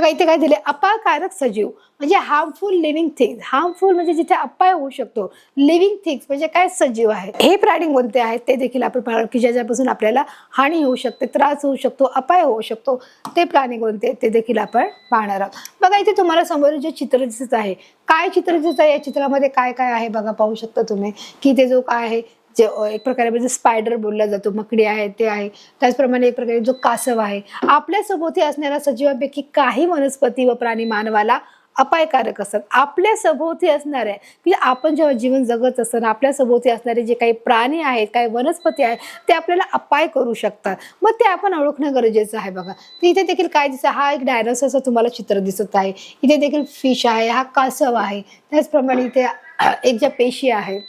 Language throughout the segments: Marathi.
बघा इथे काय दिले, अपायकारक सजीव म्हणजे हार्मफुल लिव्हिंग थिंग्स. हार्मफुल म्हणजे जिथे अपाय होऊ शकतो. लिव्हिंग थिंग्स म्हणजे काय, सजीव आहे. हे प्राणी कोणते आहेत ते देखील आपण पाहणार की ज्याच्यापासून आपल्याला हानी होऊ शकते, त्रास होऊ शकतो, अपाय होऊ शकतो. ते प्राणी कोणते ते देखील आपण पाहणार आहोत. बघा इथे तुम्हाला समोर जे चित्र दिसत आहे, काय चित्र दिसत आहे, या चित्रामध्ये काय काय आहे बघा, पाहू शकता तुम्ही की ते जो काय आहे, जे एक प्रकारे म्हणजे स्पायडर बोलला जातो, मकडी आहे ते आहे. त्याचप्रमाणे एक प्रकारे जो कासव आहे. आपल्या सभोवती असणाऱ्या सजीवांपैकी काही वनस्पती व प्राणी मानवाला अपायकारक असतात. आपल्या सभोवती असणाऱ्या की आपण जेव्हा जीवन जगत असताना आपल्या सभोवती असणारे जे काही प्राणी आहेत, काही वनस्पती आहेत, ते आपल्याला अपाय करू शकतात. मग ते आपण ओळखणं गरजेचं आहे. बघा तर इथे देखील काय दिसत, हा एक डायनोसॉरचं तुम्हाला चित्र दिसत आहे. इथे देखील फिश आहे, हा कासव आहे. त्याचप्रमाणे इथे एक ज्या पेशी आहे,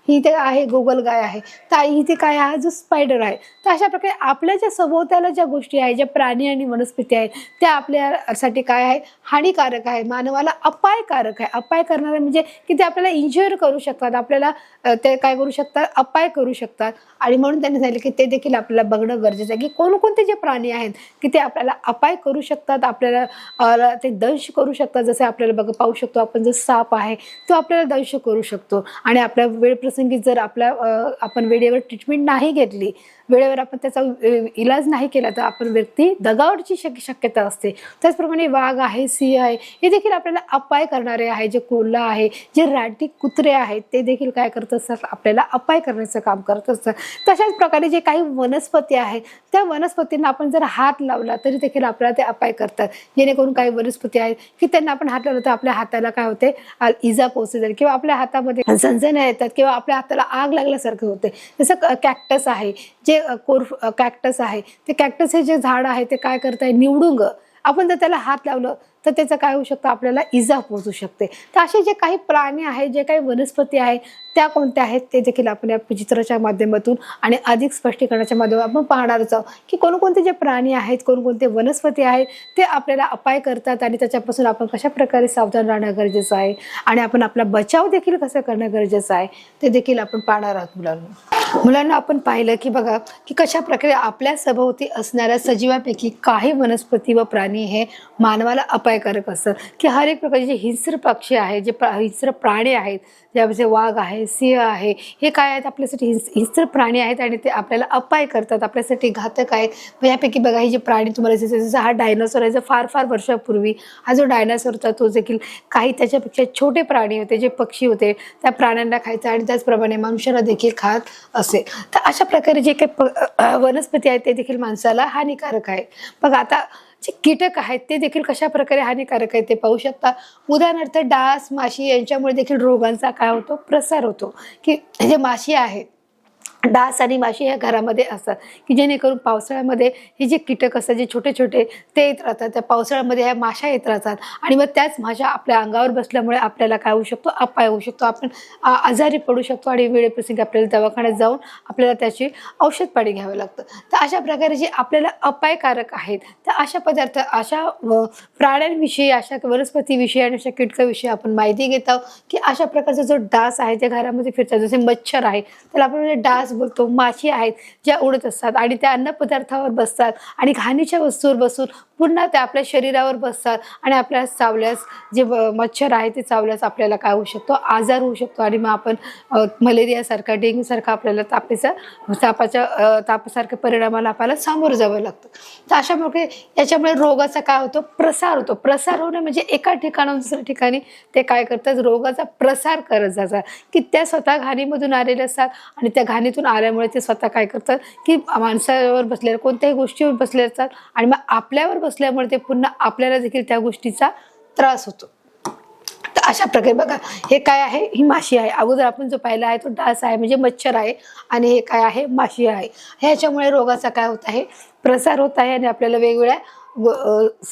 इथे आहे गोगलगाय आहे. तर इथे काय आहे, जो स्पायडर आहे. तर अशा प्रकारे आपल्या ज्या सभोवताला ज्या गोष्टी आहेत, ज्या प्राणी आणि वनस्पती आहेत, त्या आपल्यासाठी काय आहे, हानिकारक आहे, मानवाला अपायकारक आहे. अपाय करणारे म्हणजे की ते आपल्याला इंज्युअर करू शकतात, आपल्याला ते काय करू शकतात, अपाय करू शकतात. आणि म्हणून त्यांनी सांगितलं की ते देखील आपल्याला बघणं गरजेचं आहे की कोणकोणते जे प्राणी आहेत की ते आपल्याला अपाय करू शकतात, आपल्याला ते दंश करू शकतात. जसे आपल्याला बघा पाहू शकतो आपण, जो साप आहे तो आपल्याला दंश करू शकतो. आणि आपल्या वेळप्रसंगी जर आपण वेळेवर ट्रीटमेंट नाही घेतली, वेळेवर आपण त्याचा इलाज नाही केला, तर आपण व्यक्ती दगावण्याची शक्यता असते. त्याचप्रमाणे वाघ आहे, सिंह आहे, हे देखील आपल्याला अपाय करणारे आहे. जे कोल्हा आहे, जे रानटी कुत्रे आहेत, ते देखील काय करत असतात, आपल्याला अपाय करण्याचं काम करत असतात. तशाच प्रकारे जे काही वनस्पती आहेत, त्या वनस्पतींना आपण जर हात लावला तरी देखील आपल्याला ते अपाय करतात. जेणेकरून काही वनस्पती आहेत की त्यांना आपण हात लावला तर आपल्या हाताला काय होते, इजा पोहोचते जाईल किंवा आपल्या हातामध्ये झणझण्या येतात किंवा आपल्या हाताला आग लागल्यासारखे होते. जसं कॅक्टस आहे, जे कॅक्टस आहे, ते कॅक्टस हे जे झाड आहे ते काय करत आहे, निवडुंग, आपण जर त्याला हात लावलं तर त्याचं काय होऊ शकतं, आपल्याला इजा पोहोचू शकते. तर असे जे काही प्राणी आहेत, जे काही वनस्पती आहेत, त्या कोणत्या आहेत ते देखील आपण या चित्राच्या माध्यमातून आणि अधिक स्पष्टीकरणाच्या माध्यमातून आपण पाहणारच आहोत की कोणकोणते जे प्राणी आहेत, कोणकोणते वनस्पती आहेत, ते आपल्याला अपाय करतात आणि त्याच्यापासून आपण कशा प्रकारे सावधान राहणं गरजेचं आहे आणि आपण आपला बचाव देखील कसं करणं गरजेचं आहे ते देखील आपण पाहणार आहोत. मुलांना आपण पाहिलं की बघा की कशा प्रकारे आपल्या सभोवती असणाऱ्या सजीवांपैकी काही वनस्पती व प्राणी हे मानवाला अपायकारक असतात. की हर एक प्रकारचे जे हिंस्र पक्षी आहेत, जे हिंस्र प्राणी आहेत, ज्यामध्ये वाघ आहे, सिंह आहे, हे काय आहेत, आपल्यासाठी हिंस्र प्राणी आहेत आणि ते आपल्याला अपाय करतात, आपल्यासाठी घातक आहेत. यापैकी बघा हे जे प्राणी तुम्हाला जसं हा डायनासोर आहे, जो फार फार वर्षापूर्वी हा जो डायनासोर होता तो देखील काही त्याच्यापेक्षा छोटे प्राणी होते, जे पक्षी होते, त्या प्राण्यांना खायचा आणि त्याचप्रमाणे मनुष्याला देखील खात असे. तर अशा प्रकारे जे काही वनस्पती आहेत ते देखील माणसाला हानिकारक आहे. बघा आता जे कीटक आहेत ते देखील कशा प्रकारे हानिकारक आहेत ते पाहू शकता. उदाहरणार्थ डास, माशी यांच्यामुळे देखील रोगांचा काय होतो, प्रसार होतो. की जे माशी आहेत, डास आणि माशी ह्या घरामध्ये असतात की जेणेकरून पावसाळ्यामध्ये हे जे कीटक असतात, जे छोटे छोटे, ते येत राहतात. त्या पावसाळ्यामध्ये ह्या माशा येत राहतात आणि मग त्याच माशा आपल्या अंगावर बसल्यामुळे आपल्याला काय होऊ शकतो, अपाय होऊ शकतो. आपण आजारी पडू शकतो आणि वेळेप्रसंगी आपल्याला दवाखान्यात जाऊन आपल्याला त्याची औषध पाणी घ्यावं लागतं. तर अशा प्रकारे जे आपल्याला अपायकारक आहेत, तर अशा पदार्थ, अशा प्राण्यांविषयी, अशा वनस्पतीविषयी आणि अशा कीटकाविषयी आपण माहिती घेत आहोत. की अशा प्रकारचा जो डास आहे, त्या घरामध्ये फिरतात, जसे मच्छर आहे त्याला आपण डास बोलतो. माशी आहेत ज्या उडत असतात आणि त्या अन्न पदार्थावर बसतात आणि घाणीच्या वस्तूवर बसून पुन्हा त्या आपल्या शरीरावर बसतात आणि आपल्याला चावल्यास, जे मच्छर आहे ते चावल्यास आपल्याला काय होऊ शकतो, आजार होऊ शकतो आणि मग आपण मलेरियासारखा, डेंग्यूसारखा आपल्याला तापासारख्या परिणामाला आपल्याला सामोरं जावं लागतं. तर अशा प्रकारे याच्यामुळे रोगाचा काय होतो, प्रसार होतो. प्रसार होणं म्हणजे एका ठिकाणाहून दुसऱ्या ठिकाणी ते काय करतात, रोगाचा प्रसार करत जातात. की त्या स्वतः घाणीमधून आलेल्या असतात आणि त्या घाणीतून आल्यामुळे ते स्वतः काय करतात की माणसावर बसलेल्या कोणत्याही गोष्टीवर बसले असतात आणि मग आपल्यावर बसल्यामुळे ते पुन्हा आपल्याला देखील त्या गोष्टीचा त्रास होतो. तर अशा प्रकारे बघा हे काय आहे, ही माशी आहे. अगोदर आपण जो पाहिला आहे तो डास आहे, म्हणजे मच्छर आहे, आणि हे काय आहे, माशी आहे. ह्याच्यामुळे रोगाचा काय होत आहे, प्रसार होत आहे आणि आपल्याला वेगवेगळ्या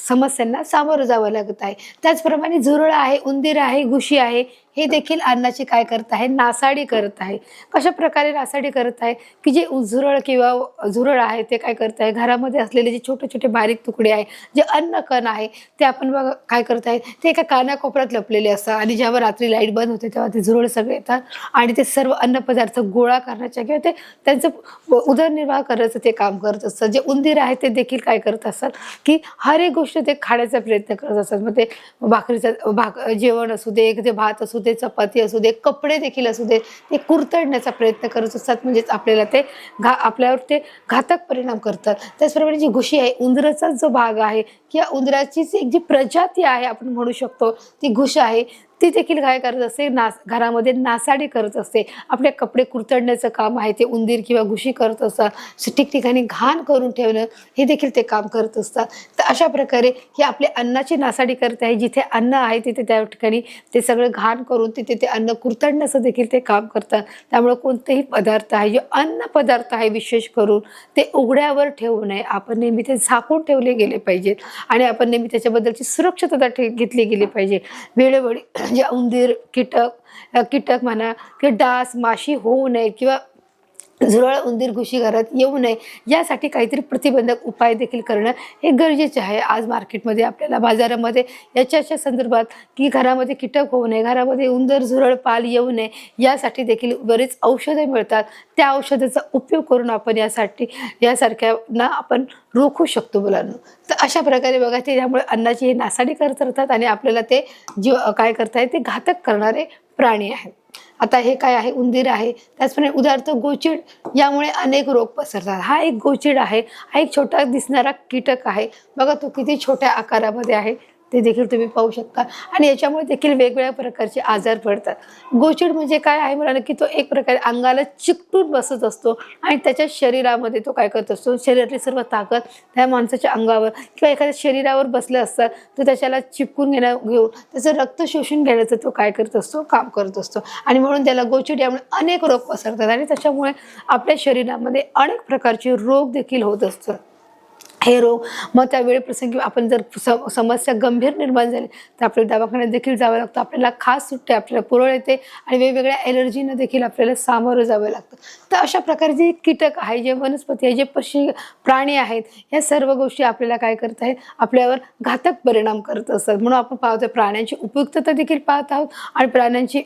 समस्यांना सामोरं जावं लागत आहे. त्याचप्रमाणे झुरळ आहे, उंदीर आहे, घुशी आहे, हे देखील अन्नाची काय करत आहे, नासाडी करत आहे. कशा प्रकारे नासाडी करत आहे की जे झुरळ किंवा झुरळ आहे ते काय करत आहे, घरामध्ये असलेले जे छोटे छोटे बारीक तुकडे आहे, जे अन्न कण आहे ते आपण बघा काय करत आहे, ते एका कानाकोपऱ्यात लपलेले असतात आणि जेव्हा रात्री लाईट बंद होते तेव्हा ते झुरळ सगळे येतात आणि ते सर्व अन्न पदार्थ गोळा करण्याच्या किंवा ते त्यांचं उदरनिर्वाह करायचं ते काम करत असतात. जे उंदीर आहे ते देखील काय करत असतात की हर एक गोष्ट ते खाण्याचा प्रयत्न करत असतात. मग ते भाकरीचं जेवण असू दे, ते भात असू दे, चपाती असू दे, कपडे देखील असू दे, ते कुरतडण्याचा प्रयत्न करत असतात. म्हणजेच आपल्याला ते आपल्यावर ते घातक परिणाम करतात. त्याचप्रमाणे जी घुशी आहे, उंदराचा जो भाग आहे किंवा उंदराचीच एक जी प्रजाती आहे आपण म्हणू शकतो, ती घुश आहे, ती देखील काय करत असते, घरामध्ये नासाडी करत असते. आपले कपडे कुरतडण्याचं काम आहे ते उंदीर किंवा घुशी करत असतात. ठिकठिकाणी घाण करून ठेवणं हे देखील ते काम करत असतात. तर अशा प्रकारे ही आपल्या अन्नाची नासाडी करत आहे. जिथे अन्न आहे तिथे त्या ठिकाणी ते सगळं घाण करून तिथे ते अन्न कुरतडण्याचं देखील ते काम करतात. त्यामुळे कोणतेही पदार्थ आहे, जे अन्न पदार्थ आहे विशेष करून ते उघड्यावर ठेवू नये. आपण नेहमी ते झाकून ठेवले गेले पाहिजेत आणि आपण नेहमी त्याच्याबद्दलची सुरक्षितता घेतली गेली पाहिजे. वेळोवेळी जे उंदीर, कीटक म्हणा किंवा डास, माशी होऊ नये किंवा झुरळ, उंदीर, घुशी घरात येऊ नये यासाठी काहीतरी प्रतिबंधक उपाय देखील करणं हे गरजेचे आहे. आज मार्केटमध्ये आपल्याला बाजारामध्ये याच्या संदर्भात की घरामध्ये कीटक होऊ नये, घरामध्ये उंदर, झुरळ, पाल येऊ नये यासाठी देखील बरेच औषधे मिळतात. त्या औषधाचा उपयोग करून आपण यासारख्यांना आपण रोखू शकतो मुलांना. तर अशा प्रकारे बघा ते त्यामुळे अन्नाची हे नासाडी करत राहतात आणि आपल्याला ते काय करताय, ते घातक करणारे प्राणी आहेत. आता हे काय आहे, उंदीर आहे. त्याचप्रमाणे उदाहरणार्थ गोचिड, यामुळे अनेक रोग पसरतात. हा एक गोचिड आहे, हा एक छोटा दिसणारा कीटक आहे. बघा तो किती छोट्या आकारामध्ये आहे ते देखील तुम्ही पाहू शकता आणि याच्यामुळे देखील वेगवेगळ्या प्रकारचे आजार पडतात. गोचिड म्हणजे काय आहे म्हणाला की तो एक प्रकारे अंगाला चिकटून बसत असतो आणि त्याच्या शरीरामध्ये तो काय करत असतो, शरीरातली सर्व ताकद त्या माणसाच्या अंगावर किंवा एखाद्या शरीरावर बसले असतात तर त्याच्याला चिपकून घेऊन त्याचं रक्त शोषून घेण्याचं तो काय करत असतो, काम करत असतो आणि म्हणून त्याला गोचिड, यामुळे अनेक रोग पसरतात आणि त्याच्यामुळे आपल्या शरीरामध्ये अनेक प्रकारचे रोग देखील होत असतात. हे रोग मग त्यावेळी प्रसंगी आपण जर समस्या गंभीर निर्माण झाली तर आपल्याला दवाखान्यात देखील जावं लागतं. आपल्याला खास सुट्टे, आपल्याला पुरळ येते आणि वेगवेगळ्या ॲलर्जीनं देखील आपल्याला सामोरं जावं लागतं. तर अशा प्रकारे जे कीटक आहे, जे वनस्पती आहे, जे पक्षी प्राणी आहेत, या सर्व गोष्टी आपल्याला काय करत आहेत, आपल्यावर घातक परिणाम करत असतात. म्हणून आपण पाहतो प्राण्यांची उपयुक्तता देखील पाहत आहोत आणि प्राण्यांची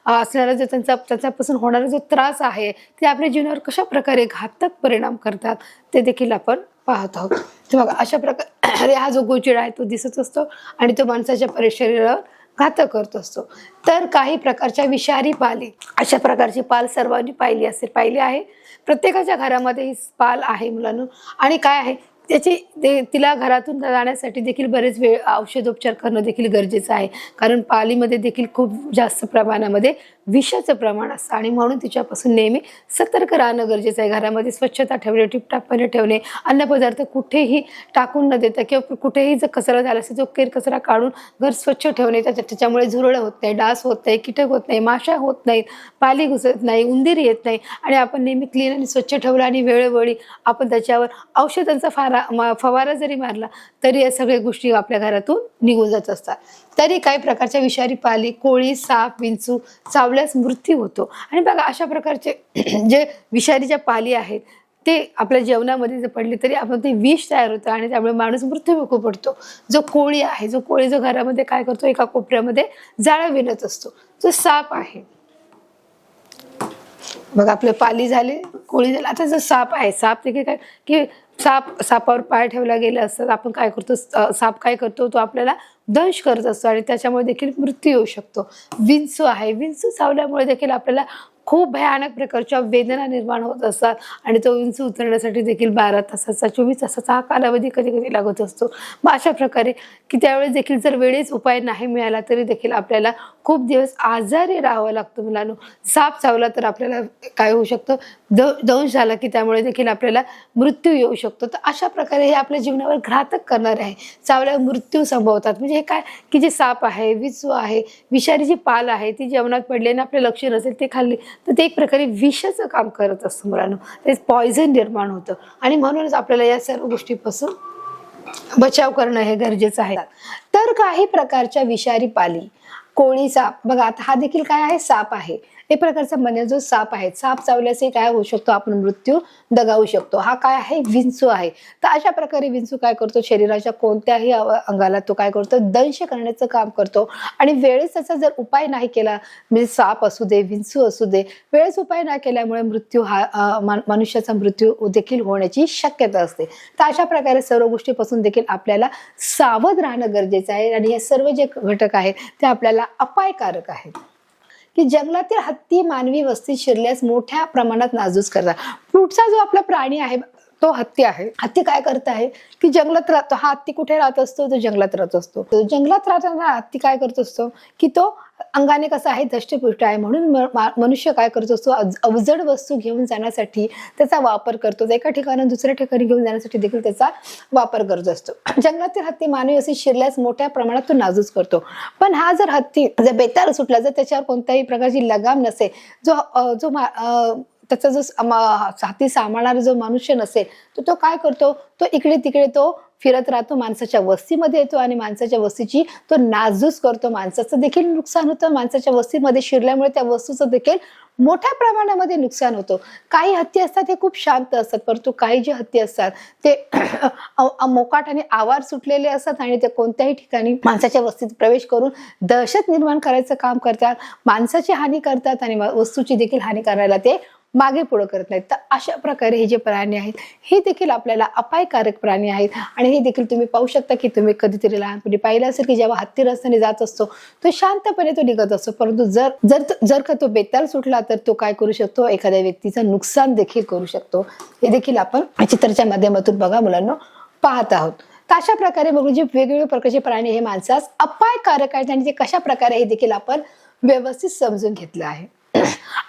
असणारा जो त्यांच्यापासून होणारा जो त्रास आहे ते आपल्या जीवनावर कशा प्रकारे घातक परिणाम करतात ते देखील आपण पाहत आहोत. तर बघा अशा प्रकारे हा जो गोचिड आहे तो दिसत असतो आणि तो माणसाच्या शरीरावर घातक करत असतो. तर काही प्रकारच्या विषारी पाली, अशा प्रकारची पाल सर्वांनी पाहिली आहे. प्रत्येकाच्या घरामध्ये ही पाल आहे मुलांनो. आणि काय आहे तिला घरातून जाण्यासाठी देखील बरेच वेळ औषधोपचार करणं देखील गरजेचं आहे. कारण पालीमध्ये देखील खूप जास्त प्रमाणामध्ये विषाचं प्रमाण असतं आणि म्हणून तिच्यापासून नेहमी सतर्क राहणं गरजेचं आहे. घरामध्ये स्वच्छता ठेवणे, टिपटापणे ठेवणे, अन्नपदार्थ कुठेही टाकून न देता किंवा कुठेही जर कचरा झाला असेल तो केर कचरा काढून घर स्वच्छ ठेवणे. त्याच्यामुळे झुरळ होत नाही, डास होत नाही, कीटक होत नाही, माशा होत नाहीत, पाली घुसत नाही, उंदीर येत नाही आणि आपण नेहमी क्लीन आणि स्वच्छ ठेवलं आणि वेळोवेळी आपण त्याच्यावर औषधांचा फवारा जरी मारला तरी या सगळ्या गोष्टी आपल्या घरातून निघून जात असतात. तरी काही प्रकारच्या विषारी पाली, कोळी, साप, विंचू चावल्यास मृत्यू होतो. आणि बघा अशा प्रकारचे जे विषारीच्या पाली आहेत ते आपल्या जेवणामध्ये जर पडले तरी आपण ते विष तयार होतं आणि त्यामुळे माणूस मृत्यूमुखी पडतो. जो कोळी आहे, जो घरामध्ये काय करतो, एका कोपऱ्यामध्ये जाळं विणत असतो. जो साप आहे बघा, आपले पाली झाले, कोळी झाले. आता जो साप आहे, साप देखील काय की सापावर पाय ठेवला गेला असतात. आपण काय करतो, साप काय करतो, तो आपल्याला दंश करत असतो आणि त्याच्यामुळे देखील मृत्यू येऊ शकतो. विंचू आहे, विंचू चावल्यामुळे देखील आपल्याला खूप भयानक प्रकारच्या वेदना निर्माण होत असतात आणि तो विंचू उतरण्यासाठी देखील 12 तासाचा 24 तासाचा हा कालावधी कधी कधी लागत असतो. मग अशा प्रकारे की त्यावेळेस देखील जर वेळेस उपाय नाही मिळाला तरी देखील आपल्याला खूप दिवस आजारी राहावं लागतं मुलांनो. साप चावला तर आपल्याला काय होऊ शकतं, दंश झाला की त्यामुळे देखील आपल्याला मृत्यू येऊ शकतो. तर अशा प्रकारे हे आपल्या जीवनावर घातक करणारे आहे. चावल्यावर मृत्यू संभवतात. म्हणजे हे काय की जे साप आहे, विंचू आहे, विषारी जी पाल आहे ती जेवणात पडली आणि आपलं लक्ष नसेल ते खाल्ली तर ते एक प्रकारे विषाचं काम करत असतं मुलांनो. ते पॉयझन निर्माण होतं आणि म्हणूनच आपल्याला या सर्व गोष्टीपासून बचाव करणं हे गरजेचं आहे. तर काही प्रकारच्या विषारी पाली कोळी साप बघा, आता हा देखील काय आहे, साप आहे. एक प्रकारचा म्हणजे जो साप आहे, साप चावल्याचे काय होऊ शकतो, आपण मृत्यू दगावू शकतो. हा काय आहे, विंचू आहे. तर अशा प्रकारे विंचू काय करतो, शरीराच्या कोणत्याही अंगाला तो काय करतो, दंश करण्याचं काम करतो. आणि वेळेस त्याचा जर उपाय नाही केला, म्हणजे साप असू दे, विंचू असू दे, वेळेस उपाय नाही केल्यामुळे मृत्यू हा मनुष्याचा मृत्यू देखील होण्याची शक्यता असते. तर अशा प्रकारे सर्व गोष्टीपासून देखील आपल्याला सावध राहणं गरजेचं आहे. आणि हे सर्व जे घटक आहेत ते आपल्याला अपायकारक आहेत. की जंगलातील हत्ती मानवी वस्तीत शिरल्यास मोठ्या प्रमाणात नासधूस करतात. पुढचा जो आपला प्राणी आहे तो हत्ती आहे. हत्ती काय करत आहे की जंगलात राहतो. हा हत्ती कुठे राहत असतो, तो जंगलात राहत असतो. तो जंगलात राहताना हत्ती काय करत असतो की तो अंगाने कसा आहे, धष्टपुष्ट आहे, म्हणून मनुष्य काय करत असतो, अवजड वस्तू घेऊन जाण्यासाठी त्याचा वापर करतो. एका ठिकाणाहून दुसऱ्या ठिकाणी घेऊन जाण्यासाठी देखील त्याचा वापर करत असतो. जंगलातील हत्ती मानवी असे शिरल्यास मोठ्या प्रमाणात तो नाजूक करतो. पण हा जर हत्ती जर बेताल सुटला, जर त्याच्यावर कोणत्याही प्रकारची लगाम नसेल, जो त्याचा जो हाती सांभाळणारा जो मनुष्य नसेल, तर तो काय करतो, तो इकडे तिकडे तो फिरत राहतो, माणसाच्या वस्तीमध्ये येतो आणि माणसाच्या वस्तीची तो नासधूस करतो. माणसाचं देखील नुकसान होतं. माणसाच्या वस्तीमध्ये शिरल्यामुळे त्या वस्तूचं देखील मोठ्या प्रमाणामध्ये नुकसान होतं. काही हत्ती असतात हे खूप शांत असतात, परंतु काही जे हत्ती असतात ते मोकाट आणि आवाज सुटलेले असतात आणि ते कोणत्याही ठिकाणी माणसाच्या वस्तीत प्रवेश करून दहशत निर्माण करायचं काम करतात, माणसाची हानी करतात आणि वस्तूची देखील हानी करायला ते मागे पुढे करत नाहीत. तर अशा प्रकारे हे जे प्राणी आहेत हे देखील आपल्याला अपायकारक प्राणी आहेत. आणि हे देखील तुम्ही पाहू शकता की तुम्ही कधीतरी लहानपणी पाहिलं असेल की जेव्हा हत्ती रस्त्याने जात असतो तो शांतपणे तो निघत असतो, परंतु जर का तो बेताल सुटला तर तो काय करू शकतो, एखाद्या व्यक्तीचं नुकसान देखील करू शकतो. हे देखील आपण चित्राच्या माध्यमातून बघा मुलांना पाहत आहोत. तर अशा प्रकारे बघू जे वेगवेगळ्या प्रकारचे प्राणी हे माणसास अपायकारक आहेत आणि ते कशा प्रकारे हे देखील आपण व्यवस्थित समजून घेतलं आहे.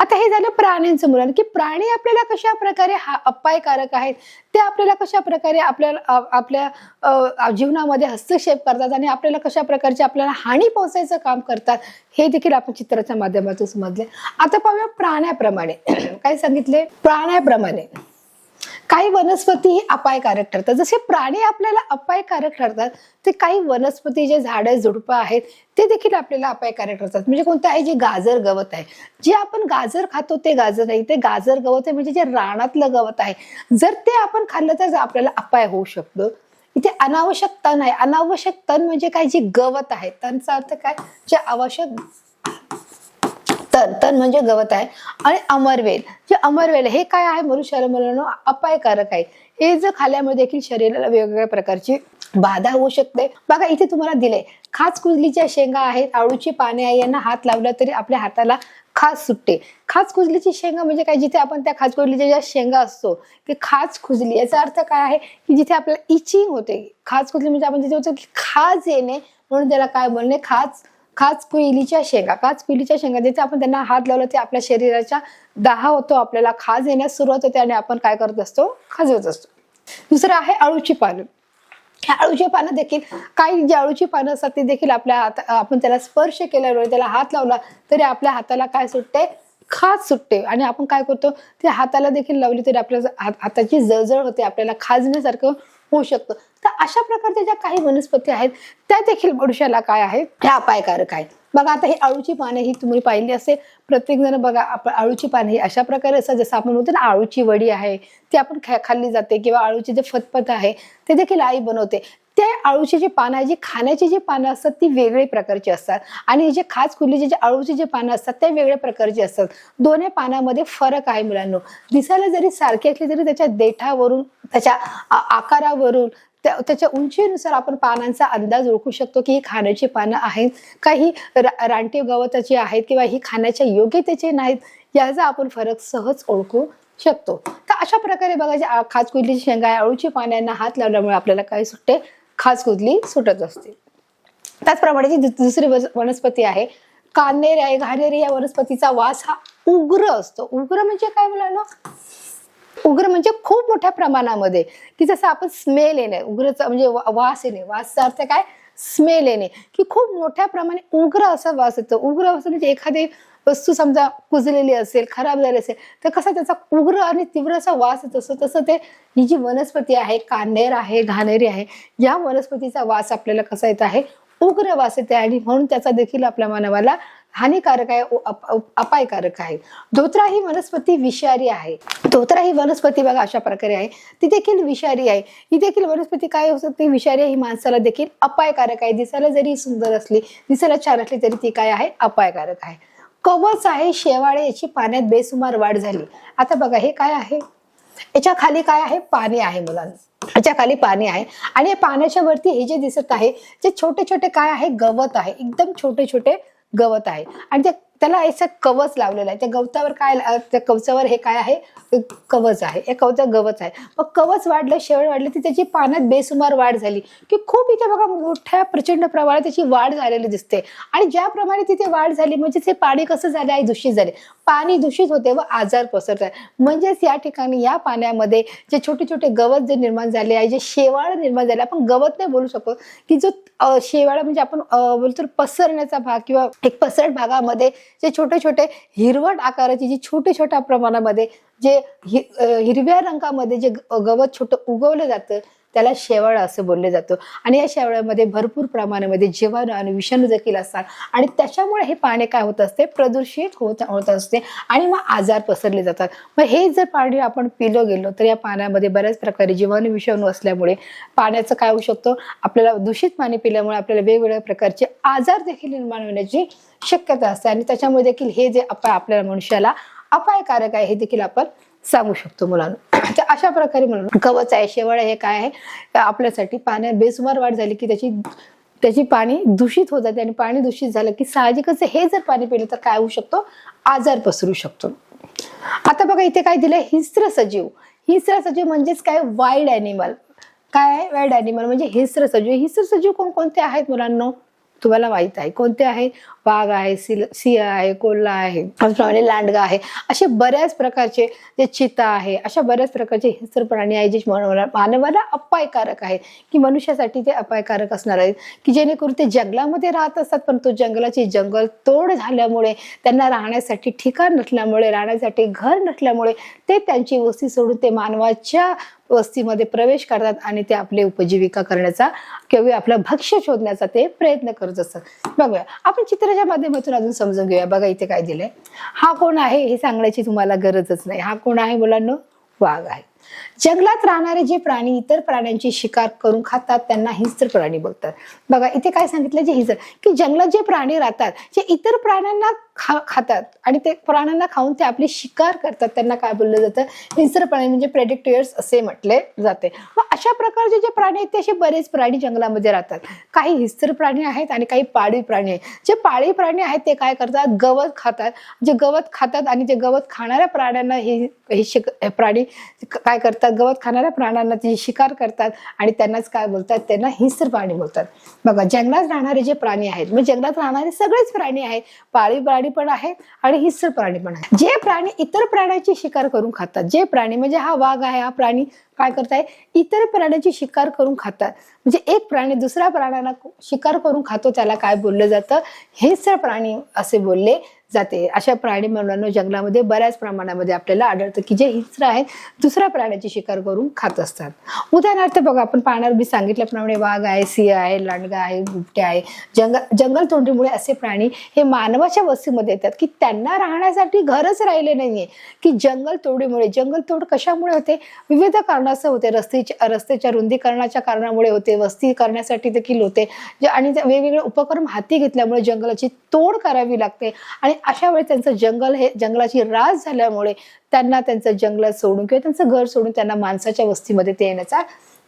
आता हे झालं प्राण्यांचं मुलांना की प्राणी आपल्याला कशा प्रकारे अपायकारक आहेत, ते आपल्याला कशा प्रकारे आपल्या जीवनामध्ये हस्तक्षेप करतात आणि आपल्याला कशा प्रकारचे आपल्याला हानी पोहोचायचं काम करतात, हे देखील आपण चित्राच्या माध्यमातून समजले. आता पाहूया प्राण्याप्रमाणे काय सांगितले. प्राण्याप्रमाणे काही वनस्पती अपायकारक ठरतात. जसे प्राणी आपल्याला अपायकारक ठरतात, ते काही वनस्पती जे झाडं झुडपं आहेत ते देखील आपल्याला अपायकारक ठरतात. म्हणजे कोणतं आहे, जे गाजर गवत आहे, जे आपण गाजर खातो ते गाजर नाही, ते गाजर गवत आहे, म्हणजे जे रानातलं गवत आहे. जर ते आपण खाल्लं तर आपल्याला अपाय होऊ शकतो. इथे अनावश्यक तण आहे. अनावश्यक तण म्हणजे काय, जे गवत आहे, तणचा अर्थ काय, जे आवश्यक तण म्हणजे गवत आहे. आणि अमरवेल, जे अमरवेल हे काय आहे, मनुष्याला अपायकारक आहे. हे जर खाल्ल्यामुळे देखील शरीराला वेगवेगळ्या प्रकारची बाधा होऊ शकते. बघा इथे तुम्हाला दिले, खाच कुजलीच्या शेंगा आहेत, आळूची पाने आहे, यांना हात लावला तरी आपल्या हाताला खाज सुटते. खाज खुजलीची शेंगा म्हणजे काय, जिथे आपण त्या खाज खुजलीच्या ज्या शेंगा असतो ते खाज खुजली, याचा अर्थ काय आहे की जिथे आपल्याला इचिंग होते. खाज खुजली म्हणजे आपण जिथे होतो की खाज येणे, म्हणून त्याला काय बोलणे, खाज कुईलीच्या शेंगा. खाज कुईलीच्या शेंगा जिथे आपण त्यांना हात लावला ते आपल्या शरीराच्या दाह होतो, आपल्याला खाज येण्यास सुरुवात होते आणि आपण काय करत असतो, खाजवत असतो. दुसरं आहे आळूची पानं. ह्या आळूची पानं देखील, काही जी आळूची पानं असतात ती देखील आपण त्याला स्पर्श केल्यामुळे, त्याला हात लावला तरी आपल्या हाताला काय सुटते, खाज सुटते. आणि आपण काय करतो, ते हाताला देखील लावली तरी आपल्या हाताची जळजळ होते, आपल्याला खाजण्यासारखं होऊ शकतं. तर अशा प्रकारच्या ज्या काही वनस्पती आहेत त्या देखील मनुष्याला काय आहेत, त्या अपायकारक आहेत. बघा आता ही आळूची पाने ही तुम्ही पाहिली असेल, प्रत्येक जण बघा आपण आळूची पाने ही अशा प्रकारे असतात, जसं आपण म्हणतो ना आळूची वडी आहे ती आपण खाल्ली जाते, किंवा आळूचे जे फतफत आहे ते देखील आई बनवते. ते आळूची जी पानं आहे, जी खाण्याची जी पानं असतात ती वेगळ्या प्रकारची असतात आणि जे खाज कुजलीचे जे आळूची जे पानं असतात ते वेगळ्या प्रकारची असतात. दोन्ही पानामध्ये फरक आहे मुलांनो. दिसायला जरी सारखी असली तरी त्याच्या देठावरून, त्याच्या आकारावरून, त्याच्या उंचीनुसार आपण पानांचा अंदाज ओळखू शकतो की ही खाण्याची पानं आहेत, काही रानटी गवताची आहेत किंवा ही खाण्याच्या योग्यतेचे नाहीत, याचा आपण फरक सहज ओळखू शकतो. तर अशा प्रकारे बघा, जे खाज कुजलीची शेंगा आहे, आळूची पानांना हात लावल्यामुळे आपल्याला काय सुटते, खाज कुजली सुटत असते. त्याचप्रमाणे जी दुसरी वनस्पती आहे कान्हेरी आहे. घाणेरी या वनस्पतीचा वास हा उग्र असतो. उग्र म्हणजे काय मुलांना, उग्र म्हणजे खूप मोठ्या प्रमाणामध्ये, की जसं आपण स्मेल येणे, उग्रचा म्हणजे वास येणे, वासचा अर्थ काय, स्मेल येणे, की खूप मोठ्या प्रमाणे उग्र असा वास येतो. उग्र असं म्हणजे एखादी वस्तू समजा कुजलेली असेल, खराब झाली असेल तर कसा त्याचा उग्र आणि तीव्र असा वास येत असतो, तसं ते ही जी वनस्पती आहे, कान्हेर आहे, घाणेरी आहे, या वनस्पतीचा वास आपल्याला कसा येत आहे, उग्र वास येते आणि म्हणून त्याचा देखील आपल्या मानवाला हानिकारक आहे, अपायकारक आहे. धोत्रा ही वनस्पती विषारी आहे. धोत्रा ही वनस्पती बघा अशा प्रकारे आहे, ती देखील विषारी आहे. ही देखील वनस्पती काय होऊ शकते, विषारी आहे. ही माणसाला देखील अपायकारक आहे. दिसायला जरी सुंदर असली, दिसायला छान असली तरी ती काय आहे, अपायकारक आहे. कवच आहे शेवाळे, याची पाण्यात बेसुमार वाढ झाली. आता बघा हे काय आहे, याच्या खाली काय आहे, पाणी आहे मुलांना. याच्या खाली पाणी आहे आणि पाण्याच्या वरती हे जे दिसत आहे जे छोटे छोटे काय आहे, गवत आहे. एकदम छोटे छोटे गवत आहे आणि त्याला असं कवच लावलेलं आहे. त्या गवतावर त्या कवचावर हे काय आहे, कवच आहे. हे गवच आहे. मग कवच वाढलं, शेवळ वाढली, ती त्याची पाण्यात बेसुमार वाढ झाली की खूप इथे बघा मोठ्या प्रचंड प्रमाणात त्याची वाढ झालेली दिसते. आणि ज्याप्रमाणे तिथे वाढ झाली म्हणजे ते पाणी कसं झालं आहे, दूषित झाले. पाणी दूषित होते व आजार पसरत आहे. म्हणजेच या ठिकाणी या पाण्यामध्ये जे छोटे छोटे गवत जे निर्माण झाले आहे, जे शेवाळ निर्माण झाले, आपण गवत नाही बोलू शकतो की जो शेवाळ म्हणजे आपण बोलतो पसरण्याचा भाग किंवा एक पसरट भागामध्ये जे छोटे छोटे हिरवट आकाराची जी छोट्या छोट्या प्रमाणामध्ये जे हिरव्या रंगामध्ये जे गवत छोटं उगवलं जातं त्याला शेवाळ असं बोलले जातं. आणि या शेवाळामध्ये भरपूर प्रमाणामध्ये जीवाणू आणि विषाणू देखील असतात आणि त्याच्यामुळे हे पाणी काय होत असते, प्रदूषित होत असते आणि मग आजार पसरले जातात. मग हे जर पाणी आपण पिलं गेलो तर या पाण्यामध्ये बऱ्याच प्रकारे जीवाणू विषाणू असल्यामुळे पाण्याचं काय होऊ शकतो, आपल्याला दूषित पाणी पिल्यामुळे आपल्याला वेगवेगळ्या प्रकारचे आजार देखील निर्माण होण्याची शक्यता असते आणि त्याच्यामुळे देखील हे जे आपल्या मनुष्याला अपायकारक आहे हे देखील आपण सांगू शकतो मुलांना. अशा प्रकारे म्हणून कवच आहे, शेवाळ हे काय आहे, आपल्यासाठी पाण्यात बेसुमार वाढ झाली की त्याची पाणी दूषित होत जाते आणि पाणी दूषित झालं की साहजिकच हे जर पाणी पिलं तर काय होऊ शकतो, आजार पसरू शकतो. आता बघा इथे काय दिलंय, हिंस्र सजीव. हिंस्र सजीव म्हणजेच काय, वाईल्ड अॅनिमल. काय आहे, वाईल्ड अॅनिमल म्हणजे हिंस्र सजीव. हिंस्र सजीव कोणकोणते आहेत मुलांना, तुम्हाला माहित आहे कोणते आहे, वाघ आहे, सिंह आहे, कोल्हा आहे, त्याचप्रमाणे लांडगा आहे. असे बऱ्याच प्रकारचे जे चिता आहे, अशा बऱ्याच प्रकारचे हिंस्र प्राणी आहे जे मानवाला अपायकारक आहे की मनुष्यासाठी ते अपायकारक असणार आहेत की जेणेकरून ते जंगलामध्ये राहत असतात पण तो जंगल तोड झाल्यामुळे त्यांना राहण्यासाठी ठिकाण नसल्यामुळे, राहण्यासाठी घर नसल्यामुळे ते त्यांची वस्ती सोडून ते मानवाच्या वस्तीमध्ये प्रवेश करतात आणि ते आपले उपजीविका करण्याचा किंवा आपलं भक्ष्य शोधण्याचा ते प्रयत्न करत असतात. बघूया आपण चित्राच्या माध्यमातून अजून समजून घेऊया. बघा इथे काय दिलंय, हा कोण आहे हे सांगण्याची तुम्हाला गरजच नाही. हा कोण आहे मुलांना, वाघ आहे. जंगलात राहणारे जे प्राणी इतर प्राण्यांची शिकार करून खातात त्यांना हिंस्र प्राणी बोलतात. बघा इथे काय सांगितलं, जे हिंस्र की जंगलात जे प्राणी राहतात जे इतर प्राण्यांना खातात आणि ते प्राण्यांना खाऊन ते आपली शिकार करतात त्यांना काय बोललं जातं, हिंस्र प्राणी म्हणजे प्रेडेटर्स असे म्हटले जाते. मग अशा प्रकारचे जे प्राणी आहेत ते असे बरेच प्राणी जंगलामध्ये राहतात. काही हिंस्र प्राणी आहेत आणि काही पाळीव प्राणी आहेत. जे पाळीव प्राणी आहेत ते काय करतात, गवत खातात. जे गवत खातात आणि जे गवत खाणाऱ्या प्राण्यांना हे प्राणी काय करतात, गवत खाणाऱ्या प्राण्यांना ती शिकार करतात आणि त्यांनाच काय बोलतात, त्यांना हिंस्र प्राणी बोलतात. बघा जंगलात राहणारे जे प्राणी आहेत म्हणजे जंगलात राहणारे सगळेच प्राणी आहेत, पाळीव प्राणी पण आहेत आणि हिंस्र प्राणी पण आहेत. जे प्राणी इतर प्राण्यांची शिकार करून खातात, जे प्राणी म्हणजे हा वाघ आहे, हा प्राणी काय करताय, इतर प्राण्यांची शिकार करून खातात. म्हणजे एक प्राणी दुसऱ्या प्राण्याला शिकार करून खातो त्याला काय बोललं जातं, हिंस्र प्राणी असे बोलले जाते. अशा प्राणी मुलांना जंगलामध्ये बऱ्याच प्रमाणामध्ये आपल्याला आढळतं की जे हिंस्र आहेत दुसऱ्या प्राण्याची शिकार करून खात असतात. उदाहरणार्थ बघा आपण पाण्यावर मी सांगितल्याप्रमाणे वाघ आहे, सिंह आहे, लांडगा आहे, बिबट्या आहे. जंगल तोडीमुळे असे प्राणी हे मानवाच्या वस्तीमध्ये येतात की त्यांना राहण्यासाठी घरच राहिले नाहीये की जंगल तोड कशामुळे होते, विविध कारणास्तव होते. रस्त्याच्या रुंदीकरणाच्या कारणामुळे होते, वस्ती करण्यासाठी देखील होते आणि वेगवेगळे उपक्रम हाती घेतल्यामुळे जंगलाची तोड करावी लागते आणि अशा वेळी त्यांचं जंगलाची रास झाल्यामुळे त्यांना त्यांचं जंगल सोडून किंवा त्यांचं घर सोडून त्यांना माणसाच्या वस्तीमध्ये ते येण्याचा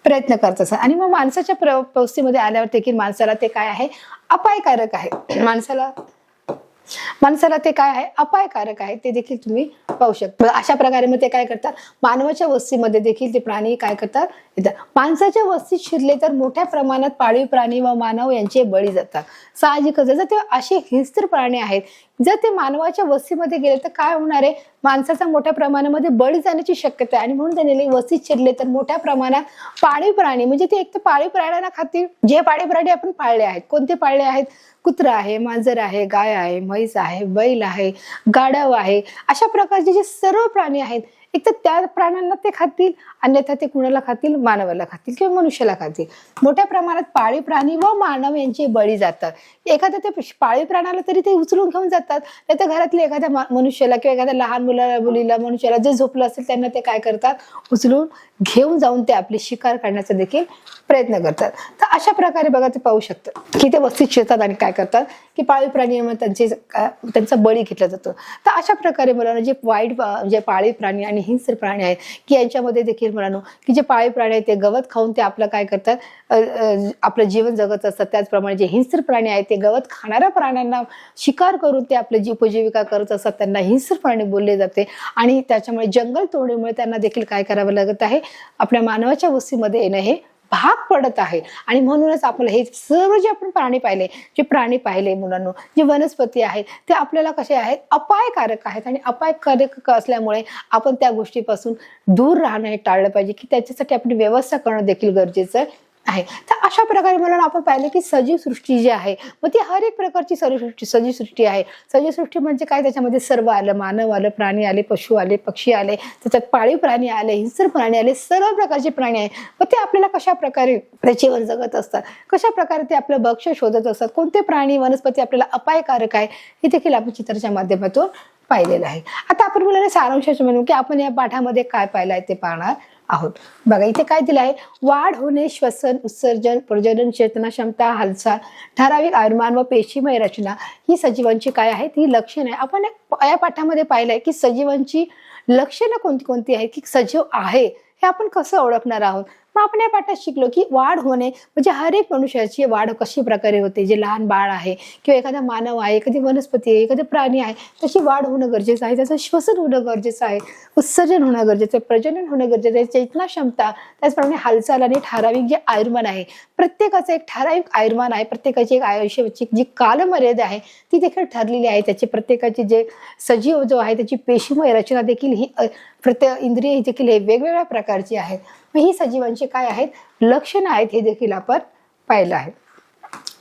प्रयत्न करत असतात. आणि मग माणसाच्या वस्तीमध्ये आल्यावर देखील माणसाला ते काय आहे, अपायकारक आहे. माणसाला ते काय आहे, अपायकारक आहे ते देखील तुम्ही पाहू शकता. अशा प्रकारे मग ते काय करतात, मानवाच्या वस्तीमध्ये देखील ते प्राणी काय करतात येतात. माणसाच्या वस्तीत शिरले तर मोठ्या प्रमाणात पाळीव प्राणी व मानव यांचे बळी जातात. साहजिकच जर ते असे हिंस्र प्राणी आहेत जर ते मानवाच्या वस्तीमध्ये गेले तर काय होणार आहे, माणसाचा मोठ्या प्रमाणामध्ये बळी जाण्याची शक्यता आहे आणि म्हणून त्यांनी वस्तीत शिरले तर मोठ्या प्रमाणात पाळीव प्राणी म्हणजे ते एक तर पाळीव प्राण्यांना खातील. जे पाळीव प्राणी आपण पाळले आहेत, कोणते पाळले आहेत, कुत्रा आहे, मांजर आहे, गाय आहे, म्हैस आहे, बैल आहे, गाढव आहे. अशा प्रकारचे जे सर्व प्राणी आहेत एक तर त्या प्राण्यांना ते खातील, अन्यथा ते कुणाला खातील, मानवाला खातील किंवा मनुष्याला खातील. मोठ्या प्रमाणात पाळीव प्राणी व मानव यांचे बळी जातात. एखाद्या ते पाळीव प्राण्याला तरी ते उचलून घेऊन जातात, नाही तर घरातल्या एखाद्या मनुष्याला किंवा एखाद्या लहान मुलीला मनुष्याला जे झोपलं असेल त्यांना ते काय करतात, उचलून घेऊन जाऊन ते आपली शिकार करण्याचा देखील प्रयत्न करतात. तर अशा प्रकारे बघा ते पाहू शकतात की ते वस्तीत शिरतात आणि काय करतात की पाळीव प्राणी त्यांचा बळी घेतला जातो. तर अशा प्रकारे मला जे वाईट जे पाळीव प्राणी आणि हिंस्र प्राणी आहेत की यांच्यामध्ये देखील मला की जे पाळीव प्राणी आहेत ते गवत खाऊन ते आपलं काय करतात, आपलं जीवन जगत असतात. त्याचप्रमाणे जे हिंस्र प्राणी आहेत ते गवत खाणाऱ्या प्राण्यांना शिकार करून ते आपली जी उपजीविका करत असतात त्यांना हिंस्र प्राणी बोलले जाते. आणि त्याच्यामुळे जंगल तोडीमुळे त्यांना देखील काय करावं लागत आहे, आपल्या मानवाच्या वस्तीमध्ये येणं हे भाग पडत आहे. आणि म्हणूनच आपल्याला हे सर्व जे आपण प्राणी पाहिले मुलांना, जे वनस्पती आहेत ते आपल्याला कसे आहेत, अपायकारक आहेत. आणि अपायकारक असल्यामुळे आपण त्या गोष्टीपासून दूर राहणं हे टाळलं पाहिजे, की त्याच्यासाठी आपण व्यवस्था करणं देखील गरजेचं आहे. तर अशा प्रकारे मला आपण पाहिलं की सजीव सृष्टी जी आहे मग ती हर एक प्रकारची सजीव सृष्टी आहे. सजीव सृष्टी म्हणजे काय, त्याच्यामध्ये सर्व आलं, मानव आलं, प्राणी आले, पशु आले, पक्षी आले, त्याच्यात पाळीव प्राणी आले, हिंस्र प्राणी आले, सर्व प्रकारचे प्राणी आहे. मग ते आपल्याला कशा प्रकारे ते जीवन जगत असतात, कशा प्रकारे ते आपलं भक्ष्य शोधत असतात, कोणते प्राणी वनस्पती आपल्याला अपायकारक आहे हे देखील आपण चित्राच्या माध्यमातून पाहिलेलं आहे. आता आपण मुलांना सारांश म्हणू की आपण या पाठामध्ये काय पाहिलं आहे ते पाहणार आहोत. बघा इथे काय दिलं आहे, वाढ होणे, श्वसन, उत्सर्जन, प्रजनन, चेतना, क्षमता, हालचाल, ठराविक आयुर्मान व पेशीमय रचना ही सजीवांची काय आहेत, ही लक्षणे. आपण या पाठामध्ये पाहिलंय की सजीवांची लक्षणं कोणती कोणती आहेत, की सजीव आहे हे आपण कसं ओळखणार आहोत. मग आपण या पाठात शिकलो की वाढ होणे म्हणजे हर एक मनुष्याची वाढ कशी प्रकारे होते. जे लहान बाळ आहे किंवा एखादा मानव आहे, एखादी वनस्पती आहे, एखादे प्राणी आहे, त्याची वाढ होणं गरजेचं आहे, त्याचं श्वसन होणं गरजेचं आहे, उत्सर्जन होणं गरजेचं आहे, प्रजनन होणं गरजेचं आहे, चेतना क्षमता, त्याचप्रमाणे हालचाल आणि ठराविक जे आयुर्मान आहे. प्रत्येकाचं एक ठराविक आयुर्मान आहे, प्रत्येकाची एक आयुष्याची जी कालमर्यादा आहे ती देखील ठरलेली आहे. त्याची प्रत्येकाची जे सजीव जो आहे त्याची पेशीमय रचना देखील ही प्रत्येक इंद्रिय देखील हे वेगवेगळ्या प्रकारची आहेत. मग ही सजीवांची काय आहेत, लक्षणं आहेत, हे देखील आपण पाहिलं आहे.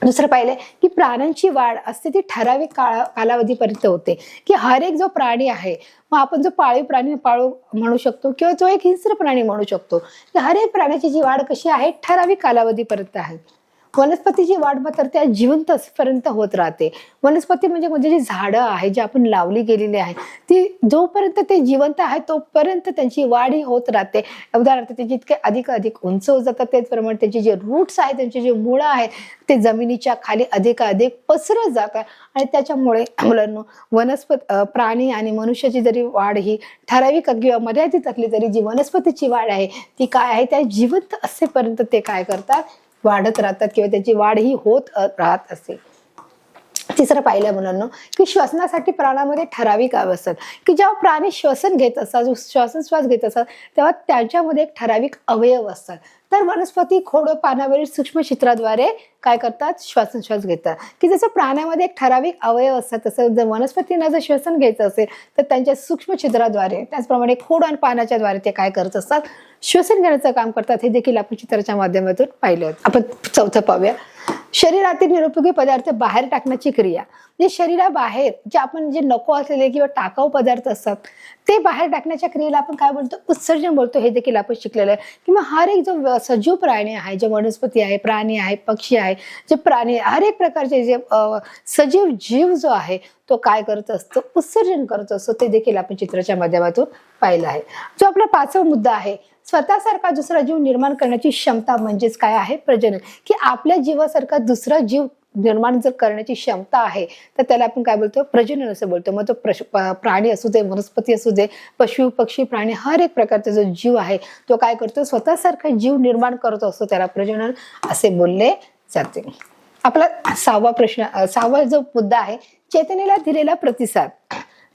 दुसरं पाहिलंय की प्राण्यांची वाढ असते ती ठराविक कालावधीपर्यंत होते, की हर एक जो प्राणी आहे, मग आपण जो पाळीव प्राणी म्हणू शकतो किंवा जो एक हिंस्र प्राणी म्हणू शकतो, की हर एक प्राण्याची जी वाढ कशी आहे, ठराविक कालावधीपर्यंत आहे. वनस्पतीची वाढ मात्र त्या जिवंत पर्यंत होत राहते. वनस्पती म्हणजे जी झाडं आहे जी आपण लावली गेलेली आहे ती जोपर्यंत ते जिवंत आहे तोपर्यंत त्यांची वाढ ही होत राहते. उदाहरणार्थ ते जितके अधिक उंच होत जातात त्याचप्रमाणे त्यांचे जे रूट्स आहेत, त्यांचे जे मुळं आहेत ते जमिनीच्या खाली अधिक पसरत जातात. आणि त्याच्यामुळे मुलांना प्राणी आणि मनुष्याची जरी वाढ ही ठराविक किंवा मर्यादित असली तरी जी वनस्पतीची वाढ आहे ती काय आहे, त्या जिवंत असेपर्यंत ते काय करतात, वाढत राहतात किंवा त्याची वाढ ही होत राहत असेल. तिसरं पाहिलं मुलांना की श्वसनासाठी प्राण्यामध्ये ठराविक अवस्था, की जेव्हा प्राणी श्वसन घेत असतात, श्वासोच्छ्वास घेत असतात तेव्हा त्यांच्यामध्ये एक ठराविक अवयव असतात. तर वनस्पती खोड पानावरील सूक्ष्म छिद्राद्वारे काय करतात, श्वासोच्छ्वास घेतात. की जसं प्राण्यामध्ये एक ठराविक अवयव असतात तसं जर वनस्पतींना जर श्वसन घ्यायचं असेल तर त्यांच्या सूक्ष्म छिद्राद्वारे, त्याचप्रमाणे खोड आणि पानाच्या द्वारे ते काय करत असतात, श्वसन घेण्याचं काम करतात. हे देखील आपण चित्राच्या माध्यमातून पाहिलं. आपण चौथं पाहूया, शरीरातील निरुपयोगी पदार्थ बाहेर टाकण्याची क्रिया. म्हणजे शरीराबाहेर जे नको असलेले किंवा टाकाऊ पदार्थ असतात ते बाहेर टाकण्याच्या क्रियेला आपण काय बोलतो, उत्सर्जन बोलतो. हे देखील आपण शिकलेलं आहे. किंवा हर एक जो सजीव प्राणी आहे, जे वनस्पती आहे, प्राणी आहे, पक्षी आहे, जे प्राणी हर एक प्रकारचे जे सजीव जीव जो आहे तो काय करत असतो, उत्सर्जन करत असतो. ते देखील आपण चित्राच्या माध्यमातून पाहिलं आहे. जो आपला पाचवा मुद्दा आहे, स्वतःसारखा दुसरा जीव निर्माण करण्याची क्षमता म्हणजेच काय आहे, प्रजनन. की आपल्या जीवासारखा दुसरा जीव निर्माण जर करण्याची क्षमता आहे तर त्याला आपण काय बोलतो, प्रजनन असं बोलतो. मग तो प्राणी असू दे, वनस्पती असू दे, पशु पक्षी प्राणी हर एक प्रकारचा जो जीव आहे तो काय करतो, स्वतःसारखा जीव निर्माण करत असतो, त्याला प्रजनन असे बोलले जाते. आपला सहावा जो मुद्दा आहे, चेतनेला दिलेला प्रतिसाद.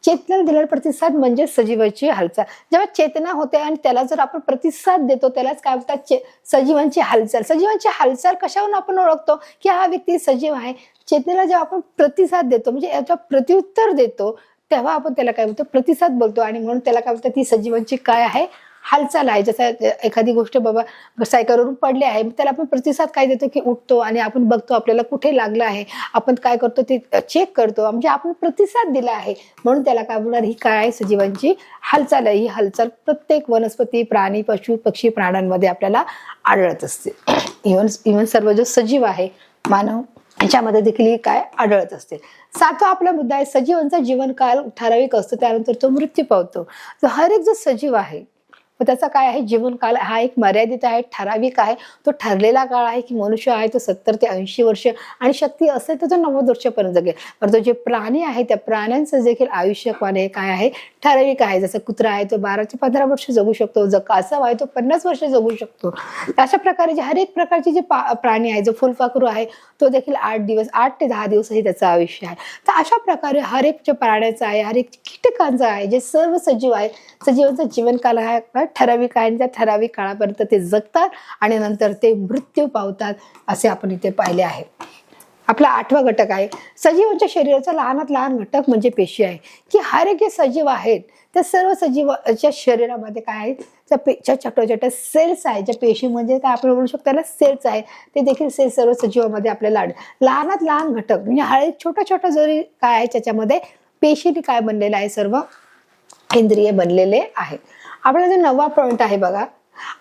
चेतनेला दिलेला प्रतिसाद म्हणजे सजीवाची हालचाल. जेव्हा चेतना होते आणि त्याला जर आपण प्रतिसाद देतो त्यालाच काय बोलतात, सजीवांची हालचाल. सजीवांची हालचाल कशावरून आपण ओळखतो की हा व्यक्ती सजीव आहे, चेतनेला जेव्हा आपण प्रतिसाद देतो म्हणजे याचा प्रत्युत्तर देतो तेव्हा आपण त्याला काय बोलतो, प्रतिसाद बोलतो. आणि म्हणून त्याला काय बोलतात, ती सजीवांची काय आहे, हालचाल आहे, जसं एखादी गोष्ट बाबा सायकलवरून पडली आहे, त्याला आपण प्रतिसाद काय देतो की उठतो आणि आपण बघतो आपल्याला कुठे लागलं आहे, आपण काय करतो ते चेक करतो, म्हणजे आपण प्रतिसाद दिला आहे म्हणून त्याला काय बोलणार, ही काय आहे, सजीवांची हालचाल आहे. ही हालचाल प्रत्येक वनस्पती, प्राणी, पशु, पक्षी, प्राण्यांमध्ये आपल्याला आढळत असते. इव्हन सर्व जो सजीव आहे, मानव, याच्यामध्ये देखील ही काय आढळत असते. 7वा आपला मुद्दा आहे, सजीवांचा जीवनकाल ठराविक असतो, त्यानंतर तो मृत्यू पावतो. तर हर एक जो सजीव आहे व त्याचा काय आहे, जीवनकाल हा एक मर्यादित आहे, ठराविक आहे. तो ठरलेला काळ आहे की मनुष्य आहे तो 70 ते 80 वर्ष आणि शक्ती असेल तर तो 90 वर्षापर्यंत जगेल. परंतु जे प्राणी आहे त्या प्राण्यांचं देखील आयुष्यकाल हे काय आहे, ठराविक आहे. जसं कुत्रा आहे तो 12 ते 15 वर्ष जगू शकतो, जर कासव आहे तो 50 वर्ष जगू शकतो. अशा प्रकारे हर एक प्रकारचे जे प्राणी आहे, जो फुलपाखरू आहे तो देखील 8 ते 10 दिवस ही त्याचं आयुष्य आहे. तर अशा प्रकारे हर एक जे प्राण्याचं आहे, हर एक कीटकांचं आहे, जे सर्व सजीव आहे, सजीवांचा जीवनकाल हा ठराविक आहे आणि त्या ठराविक काळापर्यंत ते जगतात आणि नंतर ते मृत्यू पावतात, असे आपण इथे पाहिले आहे. आपला 8वा घटक आहे, सजीवांच्या शरीराचा लहानात लहान घटक म्हणजे पेशी आहे. की हर एक जे सजीव आहेत त्या सर्व सजीवाच्या शरीरामध्ये काय आहे, त्या छोट्या छोट्या सेल्स आहेत, ज्या पेशी म्हणजे काय आपण बोलू शकतो त्याला सेल्स आहे, ते देखील सेल्स सर्व सजीवामध्ये आपल्याला लहानात लहान घटक म्हणजे हा एक छोटा छोटा जरी काय आहे, त्याच्यामध्ये पेशीने काय बनलेलं आहे, सर्व इंद्रिय बनलेले आहेत. आपला जो 9वा पॉइंट आहे बघा,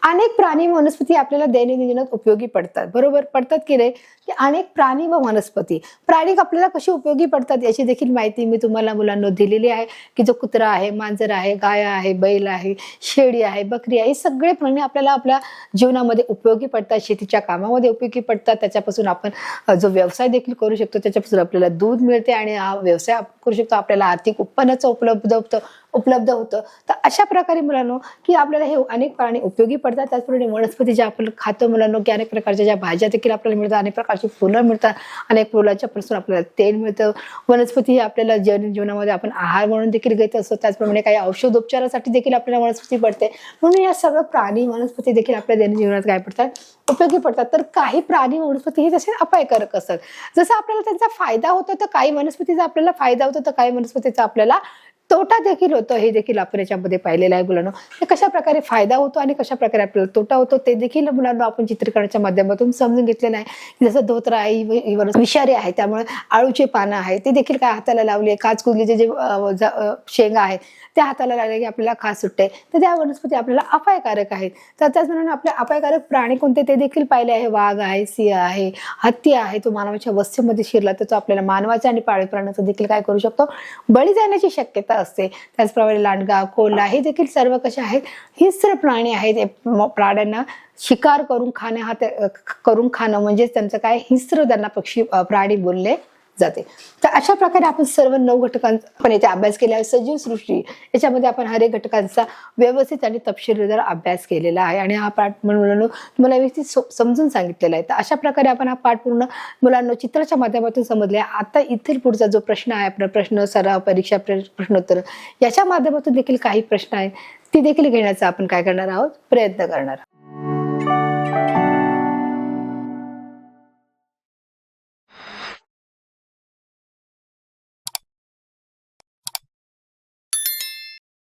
अनेक प्राणी वनस्पती आपल्याला दैनंदिन जीवनात उपयोगी पडतात. बरोबर पडतात की नाही, की अनेक प्राणी व वनस्पती, प्राणी आपल्याला कशी उपयोगी पडतात याची देखील माहिती मी तुम्हाला मुलांना दिलेली आहे. की जो कुत्रा आहे, मांजर आहे, गाय आहे, बैल आहे, शेळी आहे, बकरी आहे, हे सगळे प्राणी आपल्याला आपल्या जीवनामध्ये उपयोगी पडतात, शेतीच्या कामामध्ये उपयोगी पडतात. त्याच्यापासून आपण जो व्यवसाय देखील करू शकतो, त्याच्यापासून आपल्याला दूध मिळते आणि हा व्यवसाय करू शकतो, आपल्याला आर्थिक उत्पन्नाचं उपलब्ध होतं. तर अशा प्रकारे मुलांनो की आपल्याला हे अनेक प्राणी उपयोगी पडतात. त्याचप्रमाणे वनस्पती ज्या आपण खातो मुलांनो, की अनेक प्रकारच्या ज्या भाज्या देखील आपल्याला मिळतात, अनेक प्रकारची फुलं मिळतात, अनेक फुलाच्या पासून आपल्याला तेल मिळतं. वनस्पती ही आपल्याला जीवनामध्ये आपण आहार म्हणून देखील घेत असतो. त्याचप्रमाणे काही औषधोपचारासाठी देखील आपल्याला वनस्पती पडते. म्हणून या सगळं प्राणी वनस्पती देखील आपल्या दैनंदिन जीवनात काय पडतात, उपयोगी पडतात. तर काही प्राणी वनस्पती ही तसे अपायकारक असतात. जसं आपल्याला त्यांचा फायदा होतो तर काही वनस्पतीचा आपल्याला फायदा होतो, तर काही वनस्पतीचा आपल्याला तोटा देखील होतो. हे देखील आपण याच्यामध्ये पाहिलेलं आहे मुलांनो. हे कशा प्रकारे फायदा होतो आणि कशा प्रकारे आपल्याला तोटा होतो ते देखील मुलांना आपण चित्रीकरणाच्या माध्यमातून समजून घेतलेलं आहे. जसं धोत्रा आहे, विषारी आहे, त्यामुळे आळूचे पानं आहे ते देखील काय हाताला लावले, काचकुदलीचे जे शेंगा आहे त्या हाताला लागले की आपल्याला खास सुटते, तर त्या वनस्पती आपल्याला अपायकारक आहेत. तर त्याचप्रमाणे आपले अपायकारक प्राणी कोणते ते देखील पाहिले आहे. वाघ आहे, सिंह आहे, हत्ती आहे, तो मानवाच्या वस्तीमध्ये शिरला तर तो आपल्याला मानवाच्या आणि पाळीव प्राण्याचं देखील काय करू शकतो, बळी जाण्याची शक्यता असते. त्याचप्रमाणे लांडगा, कोल्हा हे देखील सर्व कसे आहेत, हिंस्र प्राणी आहेत. प्राण्यांना शिकार करून खाणं म्हणजेच त्यांचं काय, हिंस्र त्यांना प्राणी बोलले जाते. तर अशा प्रकारे आपण सर्व 9 घटकांचा आपण इथे अभ्यास केला आहे. सजीव सृष्टी याच्यामध्ये आपण हर एक घटकांचा व्यवस्थित आणि तपशीलवार अभ्यास केलेला आहे आणि हा पाठ म्हणून तुम्हाला व्यवस्थित समजून सांगितलेला आहे. तर अशा प्रकारे आपण हा पाठ पूर्ण मुलांना चित्राच्या माध्यमातून समजले. आता इथे पुढचा जो प्रश्न आहे, आपला प्रश्न सराव परीक्षा प्रश्नोत्तर याच्या माध्यमातून देखील काही प्रश्न आहेत ती देखील घेण्याचा आपण काय करणार आहोत, प्रयत्न करणार आहोत.